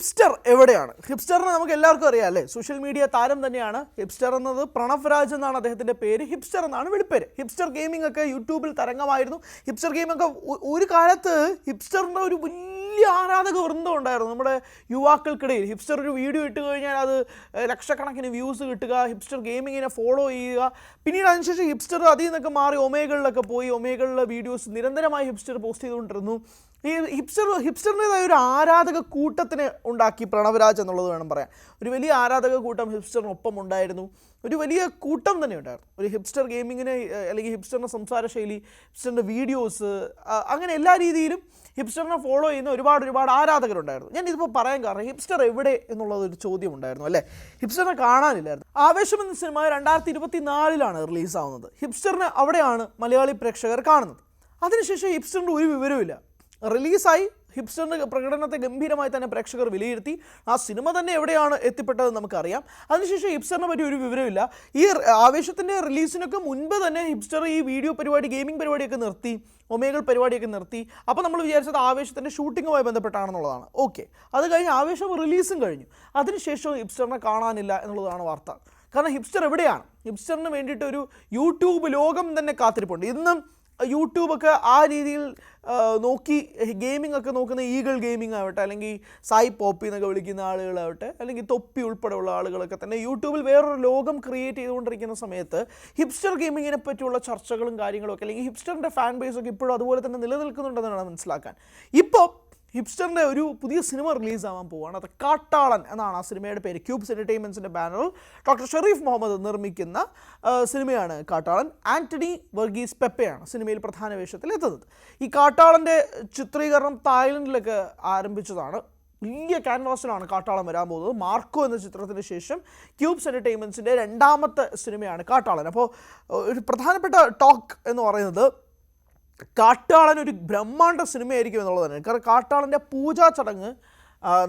Hipster എവിടെയാണ്? ഹിപ്സ്റ്ററിനെ നമുക്ക് എല്ലാവർക്കും അറിയാം അല്ലേ, സോഷ്യൽ മീഡിയ താരം തന്നെയാണ്. ഹിപ്സ്റ്റർ എന്നത് പ്രണവ് രാജ് എന്നാണ് അദ്ദേഹത്തിൻ്റെ പേര്. ഹിപ്സ്റ്റർ എന്നാണ് വിളിപ്പേര്. ഹിപ്സ്റ്റർ ഗെയിമിംഗ് ഒക്കെ യൂട്യൂബിൽ തരംഗമായിരുന്നു. ഹിപ്സ്റ്റർ ഗെയിമൊക്കെ ഒരു കാലത്ത് ഹിപ്സ്റ്ററിൻ്റെ ഒരു വലിയ ആരാധക വൃന്ദം ഉണ്ടായിരുന്നു നമ്മുടെ യുവാക്കൾക്കിടയിൽ. ഹിപ്സ്റ്റർ ഒരു വീഡിയോ ഇട്ട് കഴിഞ്ഞാൽ അത് ലക്ഷക്കണക്കിന് വ്യൂസ് കിട്ടുക, ഹിപ്സ്റ്റർ ഗെയിമിങ്ങിനെ ഫോളോ ചെയ്യുക. പിന്നീട് അതിനുശേഷം ഹിപ്സ്റ്റർ അതിൽ നിന്നൊക്കെ മാറി ഒമേകളിലൊക്കെ പോയി ഒമേകളിലെ വീഡിയോസ് നിരന്തരമായി ഹിപ്സ്റ്റർ പോസ്റ്റ് ചെയ്തുകൊണ്ടിരുന്നു. ഈ ഹിപ്സ്റ്ററിൻ്റെതായ ഒരു ആരാധക കൂട്ടത്തിന് ഉണ്ടാക്കി പ്രണവ് രാജ് എന്നുള്ളത് വേണം പറയാൻ. ഒരു വലിയ ആരാധക കൂട്ടം ഹിപ്സ്റ്ററിനൊപ്പം ഉണ്ടായിരുന്നു. ഒരു വലിയ കൂട്ടം തന്നെ ഉണ്ടായിരുന്നു. ഒരു ഹിപ്സ്റ്റർ ഗെയിമിങ്ങിനെ അല്ലെങ്കിൽ ഹിപ്സ്റ്ററിൻ്റെ സംസാര ശൈലി, ഹിപ്സ്റ്ററിൻ്റെ വീഡിയോസ്, അങ്ങനെ എല്ലാ രീതിയിലും ഹിപ്സ്റ്ററിനെ ഫോളോ ചെയ്യുന്ന ഒരുപാട് ആരാധകരുണ്ടായിരുന്നു. ഞാൻ ഇതിപ്പോൾ പറയാൻ കാരണം ഹിപ്സ്റ്റർ എവിടെ എന്നുള്ളതൊരു ചോദ്യം ഉണ്ടായിരുന്നു അല്ലേ. ഹിപ്സ്റ്ററിനെ കാണാനില്ലായിരുന്നു. ആവേശം എന്ന സിനിമ 2024 റിലീസാവുന്നത്. ഹിപ്സ്റ്ററിനെ അവിടെയാണ് മലയാളി പ്രേക്ഷകർ കാണുന്നത്. അതിനുശേഷം ഹിപ്സ്റ്ററിൻ്റെ ഒരു വിവരവുമില്ല. റിലീസായി, ഹിപ്സ്റ്ററിൻ്റെ പ്രകടനത്തെ ഗംഭീരമായി തന്നെ പ്രേക്ഷകർ വിലയിരുത്തി. ആ സിനിമ തന്നെ എവിടെയാണ് എത്തിപ്പെട്ടതെന്ന് നമുക്കറിയാം. അതിനുശേഷം ഹിപ്സ്റ്ററിനെ പറ്റി ഒരു വിവരമില്ല. ഈ ആവേശത്തിൻ്റെ റിലീസിനൊക്കെ മുൻപ് തന്നെ ഹിപ്സ്റ്റർ ഈ വീഡിയോ പരിപാടി, ഗെയിമിംഗ് പരിപാടിയൊക്കെ നിർത്തി, ഒമേകൾ പരിപാടിയൊക്കെ നിർത്തി. അപ്പോൾ നമ്മൾ വിചാരിച്ചത് ആവേശത്തിൻ്റെ ഷൂട്ടിങ്ങുമായി ബന്ധപ്പെട്ടാണെന്നുള്ളതാണ്. ഓക്കെ, അത് കഴിഞ്ഞ് ആവേശം റിലീസും കഴിഞ്ഞു. അതിനുശേഷം ഹിപ്സ്റ്ററിനെ കാണാനില്ല എന്നുള്ളതാണ് വാർത്ത. കാരണം ഹിപ്സ്റ്റർ എവിടെയാണ്? ഹിപ്സ്റ്ററിന് വേണ്ടിയിട്ട് ഒരു യൂട്യൂബ് ലോകം തന്നെ കാത്തിരിപ്പുണ്ട്. ഇന്നും യൂട്യൂബൊക്കെ ആ രീതിയിൽ നോക്കി ഗെയിമിംഗ് ഒക്കെ നോക്കുന്ന ഈഗിൾ ഗെയിമിംഗ് ആവട്ടെ, അല്ലെങ്കിൽ സായി പോപ്പി എന്നൊക്കെ വിളിക്കുന്ന ആളുകളാവട്ടെ, അല്ലെങ്കിൽ തൊപ്പി ഉൾപ്പെടെയുള്ള ആളുകളൊക്കെ തന്നെ യൂട്യൂബിൽ വേറൊരു ലോകം ക്രിയേറ്റ് ചെയ്തുകൊണ്ടിരിക്കുന്ന സമയത്ത് ഹിപ്സ്റ്റർ ഗെയിമിങ്ങിനെ പറ്റിയുള്ള ചർച്ചകളും കാര്യങ്ങളൊക്കെ, അല്ലെങ്കിൽ ഹിപ്സ്റ്ററിൻ്റെ ഫാൻ ബേസൊക്കെ ഇപ്പോഴും അതുപോലെ തന്നെ നിലനിൽക്കുന്നുണ്ടെന്ന് വേണം മനസ്സിലാക്കാൻ. ഇപ്പോൾ ഹിപ്സ്റ്ററിൻ്റെ ഒരു പുതിയ സിനിമ റിലീസാവാൻ പോവുകയാണ്. അത് കാട്ടാളൻ എന്നാണ് ആ സിനിമയുടെ പേര്. ക്യൂബ്സ് എൻ്റർടൈൻമെൻറ്റ്സിൻ്റെ ബാനറിൽ ഡോക്ടർ ഷെറീഫ് മുഹമ്മദ് നിർമ്മിക്കുന്ന സിനിമയാണ് കാട്ടാളൻ. ആൻ്റണി വർഗീസ് പെപ്പയാണ് സിനിമയിൽ പ്രധാന വേഷത്തിൽ എത്തുന്നത്. ഈ കാട്ടാളൻ്റെ ചിത്രീകരണം തായ്ലൻഡിലൊക്കെ ആരംഭിച്ചതാണ്. വലിയ ക്യാൻവാസിലാണ് കാട്ടാളൻ വരാൻ പോകുന്നത്. മാർക്കോ എന്ന ചിത്രത്തിന് ശേഷം ക്യൂബ്സ് എൻ്റർടൈൻമെൻറ്റ്സിൻ്റെ രണ്ടാമത്തെ സിനിമയാണ് കാട്ടാളൻ. അപ്പോൾ ഒരു പ്രധാനപ്പെട്ട ടോക്ക് എന്ന് പറയുന്നത് കാട്ടാളൻ ഒരു ബ്രഹ്മാണ്ഡ സിനിമയായിരിക്കും എന്നുള്ളത് തന്നെ. കാരണം കാട്ടാളൻ്റെ പൂജാ ചടങ്ങ്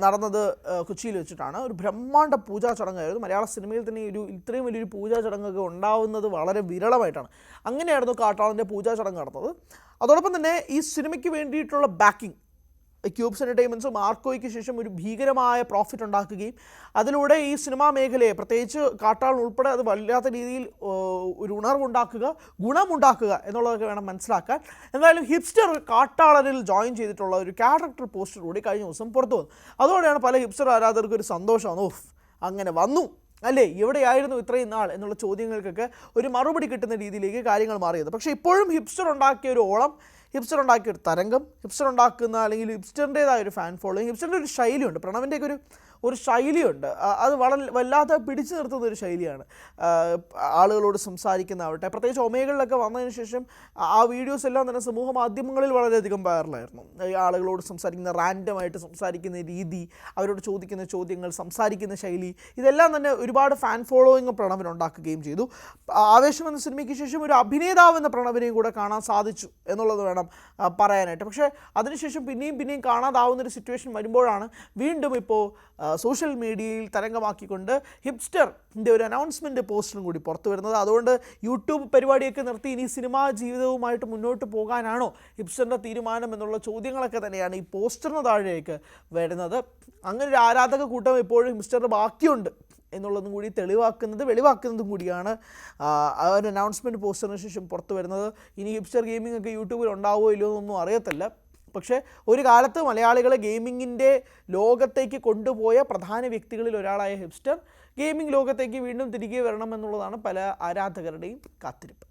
നടന്നത് കൊച്ചിയിൽ വെച്ചിട്ടാണ്. ഒരു ബ്രഹ്മാണ്ഡ പൂജാ ചടങ്ങായിരുന്നു. മലയാള സിനിമയിൽ തന്നെ ഇത്രയും വലിയൊരു പൂജാ ചടങ്ങൊക്കെ ഉണ്ടാവുന്നത് വളരെ വിരളമായിട്ടാണ്. അങ്ങനെയായിരുന്നു കാട്ടാളൻ്റെ പൂജാ ചടങ്ങ് നടന്നത്. അതോടൊപ്പം തന്നെ ഈ സിനിമയ്ക്ക് വേണ്ടിയിട്ടുള്ള ബാക്കിംഗ് ക്യൂബ്സ് എൻ്റർടൈൻമെൻറ്റ്സ് മാർക്കോയ്ക്ക് ശേഷം ഒരു ഭീകരമായ പ്രോഫിറ്റ് ഉണ്ടാക്കുകയും അതിലൂടെ ഈ സിനിമാ മേഖലയെ, പ്രത്യേകിച്ച് കാട്ടാളൻ ഉൾപ്പെടെ, അത് വല്ലാത്ത രീതിയിൽ ഒരു ഉണർവുണ്ടാക്കുക, ഗുണമുണ്ടാക്കുക എന്നുള്ളതൊക്കെ വേണം മനസ്സിലാക്കാൻ. എന്തായാലും ഹിപ്സ്റ്റർ കാട്ടാളനിൽ ജോയിൻ ചെയ്തിട്ടുള്ള ഒരു ക്യാരക്ടർ പോസ്റ്റർ കൂടി കഴിഞ്ഞ ദിവസം പുറത്തു വന്നു. അതോടെയാണ് പല ഹിപ്സ്റ്റർ ആരാധകർക്ക് ഒരു സന്തോഷമാണ്. ഓഫ്, അങ്ങനെ വന്നു അല്ലേ, എവിടെയായിരുന്നു ഇത്രയും നാൾ എന്നുള്ള ചോദ്യങ്ങൾക്കൊക്കെ ഒരു മറുപടി കിട്ടുന്ന രീതിയിലേക്ക് കാര്യങ്ങൾ മാറിയത്. പക്ഷേ ഇപ്പോഴും ഹിപ്സ്റ്റർ ഉണ്ടാക്കിയ ഒരു ഓളം, ഹിപ്സ്റ്റർ ഉണ്ടാക്കിയ ഒരു തരംഗം, ഹിപ്സ്റ്റർ ഉണ്ടാക്കുന്ന അല്ലെങ്കിൽ ഹിപ്സ്റ്ററിൻ്റേതായ ഒരു ഫാൻ ഫോളോയിങ്, ഹിപ്സ്റ്ററിൻ്റെ ഒരു ശൈലിയുണ്ട്, പ്രണവിൻ്റെയൊക്കെ ഒരു ശൈലിയുണ്ട്. അത് വല്ലാതെ പിടിച്ചു നിർത്തുന്ന ഒരു ശൈലിയാണ്. ആളുകളോട് സംസാരിക്കുന്നതാവട്ടെ, പ്രത്യേകിച്ച് ഒമേകളിലൊക്കെ വന്നതിന് ശേഷം ആ വീഡിയോസ് എല്ലാം തന്നെ സമൂഹ മാധ്യമങ്ങളിൽ വളരെയധികം വൈറലായിരുന്നു. ആളുകളോട് സംസാരിക്കുന്ന, റാൻഡമായിട്ട് സംസാരിക്കുന്ന രീതി, അവരോട് ചോദിക്കുന്ന ചോദ്യങ്ങൾ, സംസാരിക്കുന്ന ശൈലി, ഇതെല്ലാം തന്നെ ഒരുപാട് ഫാൻ ഫോളോയിങ് പ്രണവിനുണ്ടാക്കുകയും ചെയ്തു. ആവേശം എന്ന സിനിമയ്ക്ക് ശേഷം ഒരു അഭിനേതാവ് എന്ന പ്രണവിനെയും കൂടെ കാണാൻ സാധിച്ചു എന്നുള്ളത് വേണം പറയാനായിട്ട്. പക്ഷേ അതിനുശേഷം പിന്നെയും കാണാതാവുന്നൊരു സിറ്റുവേഷൻ വരുമ്പോഴാണ് വീണ്ടും ഇപ്പോൾ സോഷ്യൽ മീഡിയയിൽ തരംഗമാക്കിക്കൊണ്ട് ഹിപ്സ്റ്ററിൻ്റെ ഒരു അനൗൺസ്മെൻറ്റ് പോസ്റ്ററും കൂടി പുറത്തു വരുന്നത്. അതുകൊണ്ട് യൂട്യൂബ് പരിപാടിയൊക്കെ നിർത്തി ഇനി സിനിമാ ജീവിതവുമായിട്ട് മുന്നോട്ട് പോകാനാണോ ഹിപ്സ്റ്ററിൻ്റെ തീരുമാനം എന്നുള്ള ചോദ്യങ്ങളൊക്കെ തന്നെയാണ് ഈ പോസ്റ്ററിന് താഴേക്ക് വരുന്നത്. അങ്ങനെ ഒരു ആരാധക കൂട്ടം ഇപ്പോഴും ഹിപ്സ്റ്ററിന് ബാക്കിയുണ്ട് എന്നുള്ളതും കൂടി വെളിവാക്കുന്നതും കൂടിയാണ് ആ ഒരു അനൗൺസ്മെൻറ്റ് പോസ്റ്ററിന് ശേഷം പുറത്തു വരുന്നത്. ഇനി ഹിപ്സ്റ്റർ ഗെയിമിംഗ് ഒക്കെ യൂട്യൂബിൽ ഉണ്ടാവുമോ ഇല്ലയോ എന്നൊന്നും അറിയത്തില്ല. പക്ഷേ ഒരു കാലത്ത് മലയാളികളെ ഗെയിമിങ്ങിൻ്റെ ലോകത്തേക്ക് കൊണ്ടുപോയ പ്രധാന വ്യക്തികളിൽ ഒരാളായ ഹിപ്സ്റ്റർ ഗെയിമിംഗ് ലോകത്തേക്ക് വീണ്ടും തിരികെ വരണം എന്നുള്ളതാണ് പല ആരാധകരുടെയും കാത്തിരിപ്പ്.